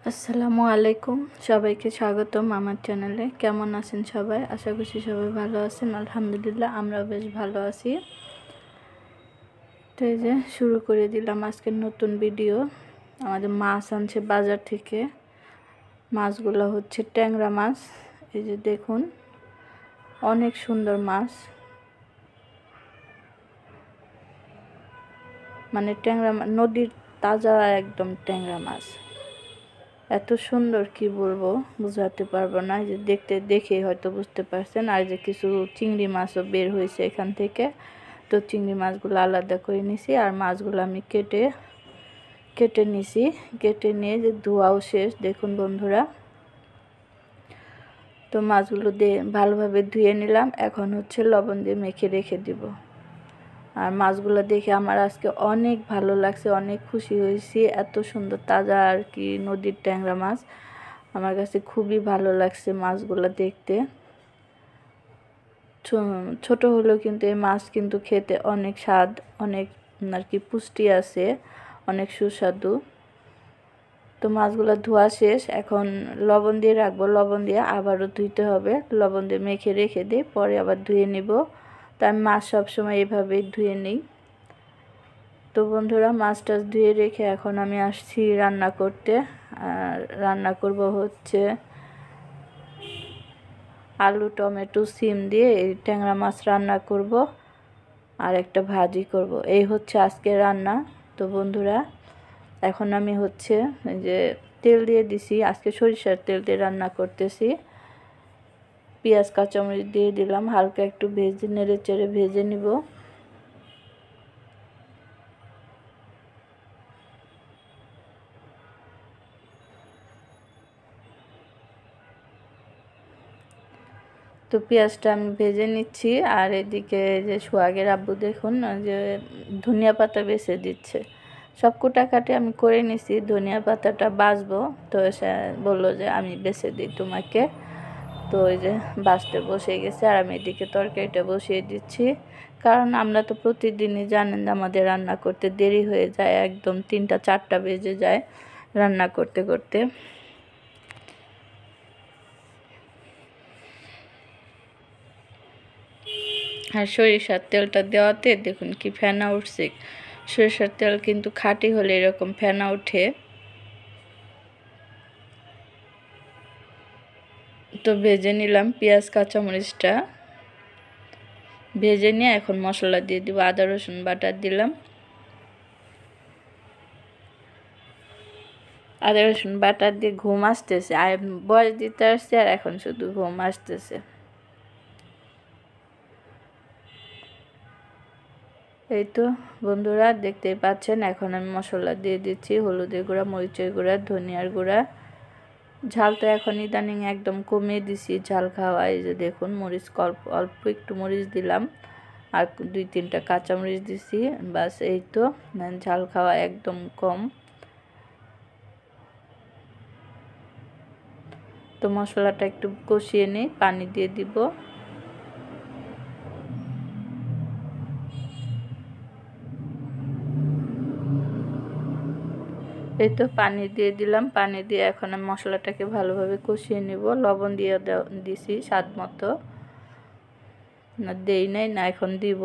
আসসালামু আলাইকুম, সবাইকে স্বাগতম আমার চ্যানেলে। কেমন আছেন সবাই? আশা করছি সবাই ভালো আছেন। আলহামদুলিল্লাহ, আমরাও বেশ ভালো আছি। তো এই যে শুরু করে দিলাম আজকের নতুন ভিডিও। আমাদের মাছ আনছে বাজার থেকে। মাছগুলো হচ্ছে ট্যাংরা মাছ। এই যে দেখুন, অনেক সুন্দর মাছ, মানে ট্যাংরা নদীর তাজা একদম ট্যাংরা মাছ। এত সুন্দর কি বলবো, বোঝাতে পারবো না। যে দেখে হয়তো বুঝতে পারছেন। আর যে কিছু চিংড়ি মাছও বের হয়েছে এখান থেকে। তো চিংড়ি মাছগুলো আলাদা করে নিছি, আর মাছগুলো আমি কেটে নিছি। কেটে নিয়ে যে ধোয়াও শেষ, দেখুন বন্ধুরা। তো মাছগুলো দিয়ে ভালোভাবে ধুয়ে নিলাম। এখন হচ্ছে লবণ দিয়ে মেখে রেখে দিব। আর মাছগুলো দেখে আমার আজকে অনেক ভালো লাগছে, অনেক খুশি হয়েছি। এত সুন্দর তাজা আর কি নদীর ট্যাংরা মাছ। আমার কাছে খুবই ভালো লাগছে মাছগুলো দেখতে। ছোট হলেও কিন্তু এই মাছ কিন্তু খেতে অনেক স্বাদ, অনেক আর কি পুষ্টি আছে, অনেক সুস্বাদু। তো মাছগুলো ধোয়া শেষ, এখন লবণ দিয়ে রাখবো। লবণ দিয়ে আবারও ধুইতে হবে। লবণ দিয়ে মেখে রেখে দিই, পরে আবার ধুয়ে নিব। তো আমি মাছ সবসময় এভাবেই ধুয়ে নিই। তো বন্ধুরা, মাছ টাছ ধুয়ে রেখে এখন আমি আসছি রান্না করতে। আর রান্না করব হচ্ছে আলু, টমেটো, সিম দিয়ে এই ট্যাংরা মাছ রান্না করব। আর একটা ভাজি করব। এই হচ্ছে আজকে রান্না। তো বন্ধুরা, এখন আমি হচ্ছে যে তেল দিয়ে দিছি। আজকে সরিষার তেল দিয়ে রান্না করতেছি। পেঁয়াজ কাঁচামরিচ দিয়ে দিলাম, হালকা একটু নেড়ে চেড়ে ভেজে নিব। তো পেঁয়াজটা আমি ভেজে নিচ্ছি। আর এদিকে যে সোহাগের আব্বু দেখুন যে ধনিয়া পাতা বেছে দিচ্ছে। সব কুটাকাটি আমি করে নিছি, ধনিয়া পাতাটা বাছবো। তো সে বললো যে আমি বেছে দিই তোমাকে। তো ওই যে বাছতে বসে গেছে, আর আমি এদিকে তরকারিটা বসিয়ে দিচ্ছি। কারণ আমরা তো প্রতিদিনই জানেন আমাদের রান্না করতে দেরি হয়ে যায়, একদম 3টা 4টা বেজে যায় রান্না করতে করতে। আর সরিষার তেলটা দেওয়াতে দেখুন কি ফেনা উঠছে। সরিষার তেল কিন্তু খাঁটি হলে এরকম ফেনা ওঠে। তো ভেজে নিলাম পেঁয়াজ কাঁচামরিচটা। ভেজে নিয়ে এখন মশলা দিয়ে দিব। আদা রসুন বাটা দিলাম। আদা রসুন বাটা দিয়ে ঘুম আসতেছে। আর বয়স দিতে আসছে, আর এখন শুধু ঘুম আসতেছে। এই তো বন্ধুরা, দেখতেই পাচ্ছেন। এখন আমি মশলা দিয়ে দিচ্ছি, হলুদের গুঁড়া, মরিচের গুঁড়া, ধনিয়ার গুঁড়া। ঝালটা এখন ইদানিং একদম কমিয়ে দিছি ঝাল খাওয়া। এই যে দেখুন, মরিচ অল্প একটু মরিচ দিলাম, আর 2-3টা কাঁচামরিচ দিছি। বাস, এই তো। ঝাল খাওয়া একদম কম। তো মশলাটা একটু কষিয়ে নিই, পানি দিয়ে দিব। এই তো পানি দিয়ে দিলাম। পানি দিয়ে এখন আমি মশলাটাকে ভালোভাবে কষিয়ে নিব। লবণ দিয়ে দিছি স্বাদ মতো। না দেই নাই, না এখন দিব।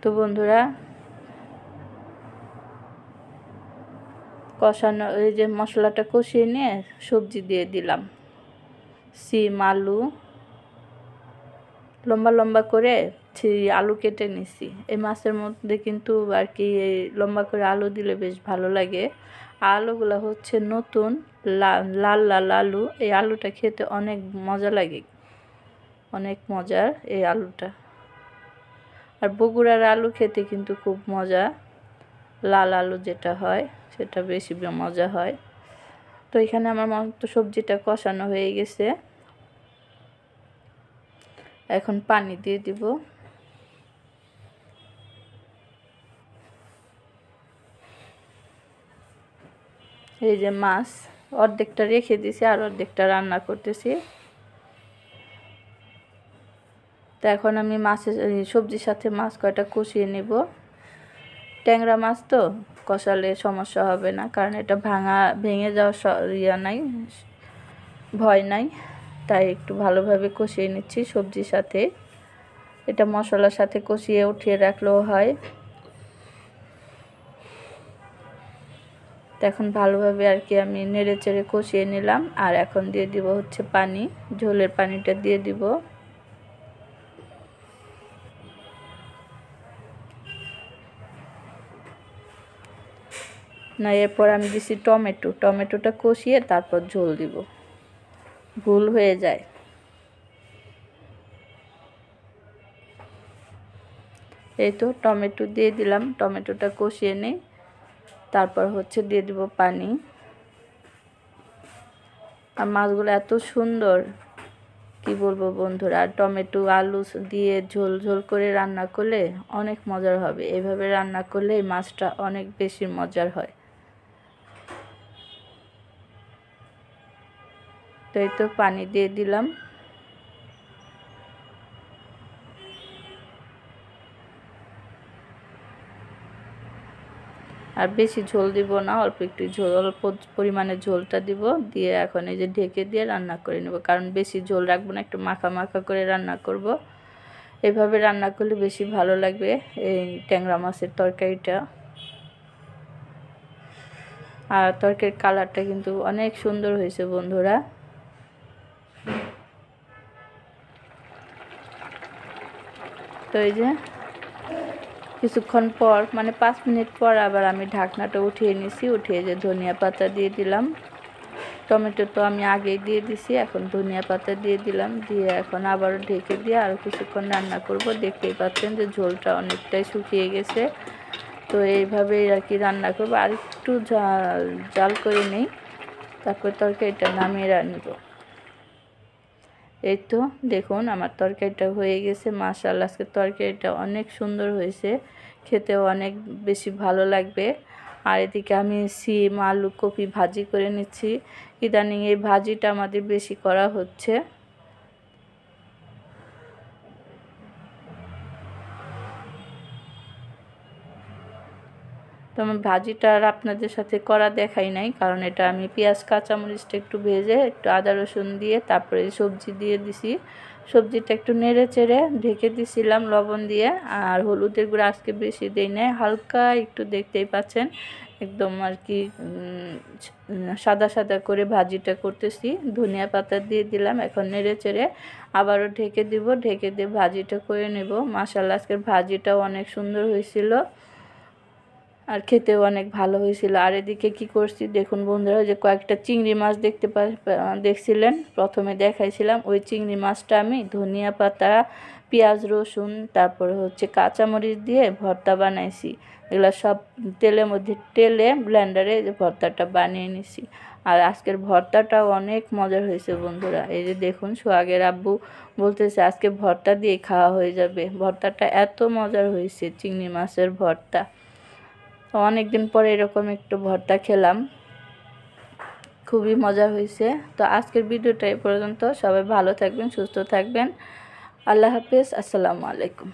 তো বন্ধুরা, কষানো এই যে মশলাটা কষিয়ে নিয়ে সবজি দিয়ে দিলাম। সিম, আলু লম্বা লম্বা করে আলু কেটে নিছি। এই মাছের মধ্যে কিন্তু আর কি লম্বা করে আলু দিলে বেশ ভালো লাগে। আলুগুলো হচ্ছে নতুন লাল লাল আলু। এই আলুটা খেতে অনেক মজা লাগে, অনেক মজার এই আলুটা। আর বগুড়ার আলু খেতে কিন্তু খুব মজা। লাল আলু যেটা হয় সেটা বেশি মজা হয়। তো এখানে আমার মতো সবজিটা কষানো হয়ে গেছে। এখন পানি দিয়ে দিব। এই যে মাছ অর্ধেকটা রেখে দিছি, আর অর্ধেকটা রান্না করতেছি। তো এখন আমি সবজির সাথে মাছ কয়টা কষিয়ে নেব। ট্যাংরা মাছ তো কষালে সমস্যা হবে না, কারণ এটা ভেঙে যাওয়ার নাই, ভয় নাই। তাই একটু ভালোভাবে কষিয়ে নিচ্ছি সবজির সাথে। এটা মশলার সাথে কষিয়ে উঠিয়ে রাখলেও হয়। তো এখন ভালোভাবে আর কি আমি নেড়ে চেড়ে কষিয়ে নিলাম। আর এখন দিয়ে দিব হচ্ছে পানি, ঝোলের পানিটা দিয়ে দিব। না, এরপর আমি দিছি টমেটোটা কষিয়ে তারপর ঝোল দিব, ভুল হয়ে যায়। এই তো টমেটো দিয়ে দিলাম, টমেটোটা কষিয়ে নেই, তারপর হচ্ছে দিয়ে দিব পানি। আর মাছগুলো এত সুন্দর কি বলবো বন্ধুরা। আর টমেটো আলু দিয়ে ঝোল ঝোল করে রান্না করলে অনেক মজার হবে। এভাবে রান্না করলে এই মাছটা অনেক বেশি মজার হয়। তো এই তো পানি দিয়ে দিলাম। আর বেশি ঝোল দিব না, অল্প একটু ঝোল, অল্প পরিমাণে ঝোলটা দিব। দিয়ে এখন এই যে ঢেকে দিয়ে রান্না করে নেব, কারণ বেশি ঝোল রাখবো না, একটু মাখা মাখা করে রান্না করব। এভাবে রান্না করলে বেশি ভালো লাগবে এই ট্যাংরা মাছের তরকারিটা। আর তরকারির কালারটা কিন্তু অনেক সুন্দর হয়েছে বন্ধুরা। তো এই যে কিছুক্ষণ পর, মানে 5 মিনিট পর আবার আমি ঢাকনাটা উঠিয়ে নিছি। উঠিয়ে যে ধনিয়া পাতা দিয়ে দিলাম। টমেটো তো আমি আগেই দিয়ে দিছি, এখন ধনিয়া পাতা দিয়ে দিলাম। দিয়ে এখন আবারও ঢেকে দিয়ে আরও কিছুক্ষণ রান্না করব। দেখতেই পাচ্ছেন যে ঝোলটা অনেকটাই শুকিয়ে গেছে। তো এইভাবেই আর কি রান্না করবো। আর একটু জাল করে নেই, তারপর তরকারিটা নামিয়ে নেব। এই তো দেখুন আমার তরকারিটা হয়ে গেছে। মাশাআল্লাহ, আজকে তরকারিটা অনেক সুন্দর হয়েছে, খেতেও অনেক বেশি ভালো লাগবে। আর এদিকে আমি সিম আলু কপি ভাজি করে নিচ্ছি। ইদানিং এই ভাজিটা আমাদের বেশি করা হচ্ছে। তো আমি ভাজিটা আর আপনাদের সাথে করা দেখাই নাই, কারণ এটা আমি পেঁয়াজ কাঁচামরিচটা একটু ভেজে একটু আদা রসুন দিয়ে তারপরে সবজি দিয়ে দিছি। সবজিটা একটু নেড়ে চেড়ে ঢেকে দিছিলাম লবণ দিয়ে। আর হলুদের গুঁড়া আজকে বেশি দেই নাই, হালকা একটু, দেখতেই পাচ্ছেন একদম আর কি সাদা সাদা করে ভাজিটা করতেছি। ধনিয়া পাতা দিয়ে দিলাম, এখন নেড়ে চেড়ে আবারও ঢেকে দিব। ঢেকে দিয়ে ভাজিটা করে নেব। মাশাআল্লাহ, আজকের ভাজিটাও অনেক সুন্দর হয়েছিল আর খেতেও অনেক ভালো হয়েছিল। আর এদিকে কি করছি দেখুন বন্ধুরা, যে কয়েকটা চিংড়ি মাছ দেখছিলেন, প্রথমে দেখাইছিলাম। ওই চিংড়ি মাছটা আমি ধনিয়া পাতা, পেঁয়াজ রসুন তারপরে হচ্ছে কাঁচামরিচ দিয়ে ভর্তা বানাইছি। এগুলো সব তেলের মধ্যে ব্লেন্ডারে যে ভর্তাটা বানিয়ে নিছি। আর আজকের ভর্তাটাও অনেক মজার হয়েছে বন্ধুরা। এই যে দেখুন, সোহাগের আব্বু বলতেছে আজকে ভর্তা দিয়ে খাওয়া হয়ে যাবে। ভর্তাটা এত মজার হয়েছে, চিংড়ি মাছের ভর্তা। তো অনেকদিন পরে এরকম একটু ভর্তা খেলাম, খুবই মজা হয়েছে। তো আজকের ভিডিওটা এই পর্যন্ত। সবাই ভালো থাকবেন, সুস্থ থাকবেন। আল্লাহ হাফেজ, আসসালামু আলাইকুম।